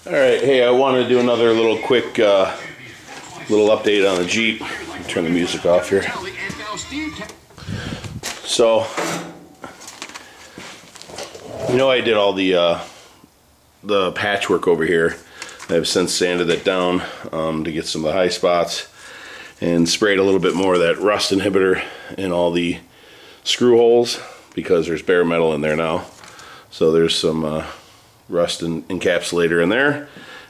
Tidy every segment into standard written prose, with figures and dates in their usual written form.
Alright, hey, I want to do another little quick little update on the Jeep. Turn the music off here. So, I did all the patchwork over here. I've since sanded it down to get some of the high spots and sprayed a little bit more of that rust inhibitor in all the screw holes because there's bare metal in there now. So there's some rust encapsulator in there,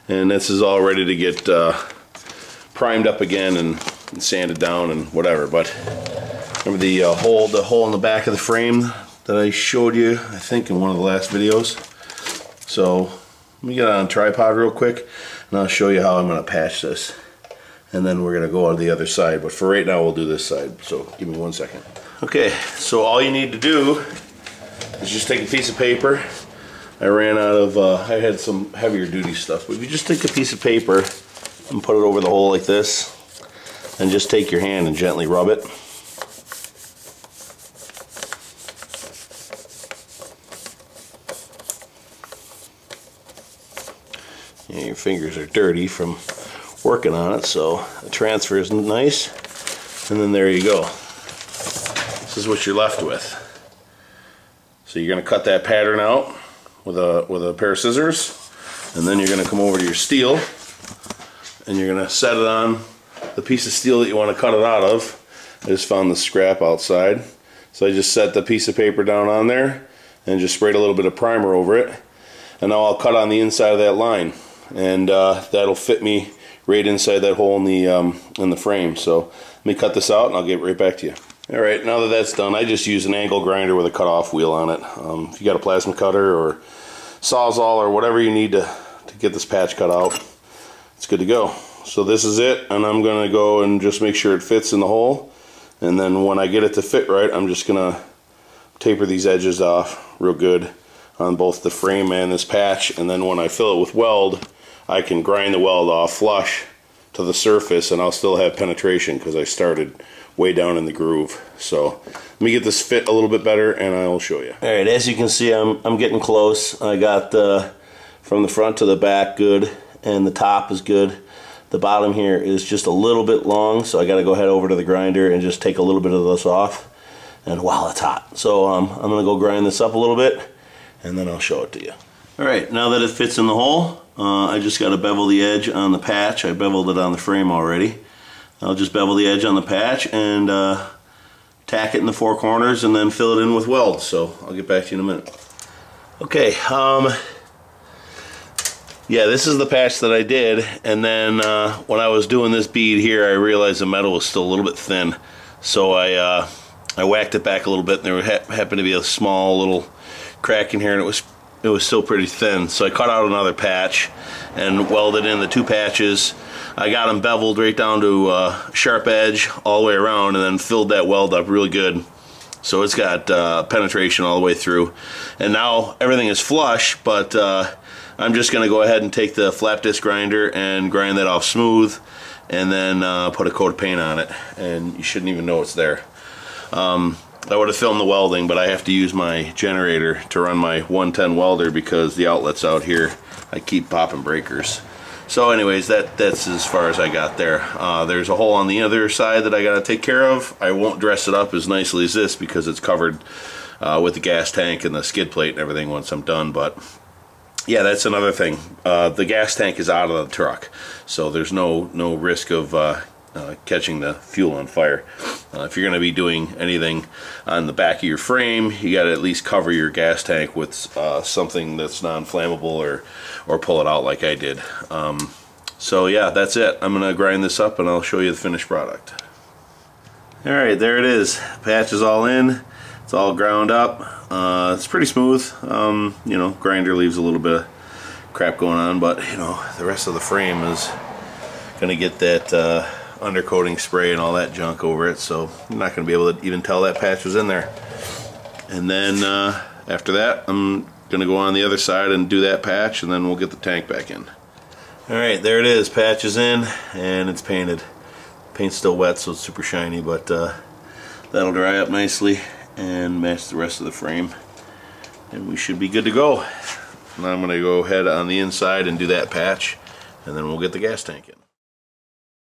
and this is all ready to get primed up again and sanded down and whatever. But remember the hole in the back of the frame that I showed you, I think, in one of the last videos? So let me get on a tripod real quick and I'll show you how I'm going to patch this, and then we're going to go on the other side. But for right now we'll do this side, so give me 1 second. Okay, so all you need to do is just take a piece of paper. I ran out of, I had some heavier duty stuff, but if you just take a piece of paper and put it over the hole like this, and just take your hand and gently rub it. Yeah, your fingers are dirty from working on it, so the transfer is nice, and then there you go. This is what you're left with. So you're going to cut that pattern out with a pair of scissors, and then you're going to come over to your steel and you're going to set it on the piece of steel that you want to cut it out of. I just found the scrap outside, so I just set the piece of paper down on there and just sprayed a little bit of primer over it, and now I'll cut on the inside of that line, and that'll fit me right inside that hole in the frame. So let me cut this out and I'll get right back to you. Alright, now that that's done, I just use an angle grinder with a cutoff wheel on it. If you got a plasma cutter or Sawzall or whatever you need to get this patch cut out, it's good to go. So this is it, and I'm going to go and just make sure it fits in the hole, and then when I get it to fit right, I'm just going to taper these edges off real good on both the frame and this patch, and then when I fill it with weld, I can grind the weld off flush to the surface and I'll still have penetration because I started way down in the groove. So let me get this fit a little bit better and I will show you. Alright, as you can see, I'm getting close. I got from the front to the back good, and the top is good. The bottom here is just a little bit long, so I got to go head over to the grinder and just take a little bit of this off. And wow, it's hot. So I'm going to go grind this up a little bit and then I'll show it to you. Alright, now that it fits in the hole, I just got to bevel the edge on the patch. I beveled it on the frame already. I'll just bevel the edge on the patch and tack it in the four corners and then fill it in with weld. So I'll get back to you in a minute. Okay, yeah, this is the patch that I did, and then when I was doing this bead here, I realized the metal was still a little bit thin. So I whacked it back a little bit, and there happened to be a small little crack in here, and it was still pretty thin. So I cut out another patch and welded in the two patches. I got them beveled right down to sharp edge all the way around, and then filled that weld up really good. So it's got penetration all the way through. And now everything is flush, but I'm just going to go ahead and take the flap disc grinder and grind that off smooth, and then put a coat of paint on it, and you shouldn't even know it's there. I would have filmed the welding, but I have to use my generator to run my 110 welder because the outlets out here, I keep popping breakers. So anyways, that's as far as I got there. There's a hole on the other side that I got to take care of. I won't dress it up as nicely as this because it's covered with the gas tank and the skid plate and everything once I'm done, but yeah, that's another thing. The gas tank is out of the truck, so there's no risk of catching the fuel on fire. If you're going to be doing anything on the back of your frame, you got to at least cover your gas tank with something that's non-flammable, or pull it out like I did. So yeah, that's it. I'm going to grind this up and I'll show you the finished product. Alright, there it is. Patch is all in. It's all ground up. It's pretty smooth. Grinder leaves a little bit of crap going on, but the rest of the frame is going to get that undercoating spray and all that junk over it, so you're not going to be able to even tell that patch was in there. And then after that, I'm going to go on the other side and do that patch, and then we'll get the tank back in. Alright, there it is. Patch is in and it's painted. Paint's still wet, so it's super shiny, but that'll dry up nicely and match the rest of the frame, and we should be good to go. Now I'm going to go ahead on the inside and do that patch, and then we'll get the gas tank in.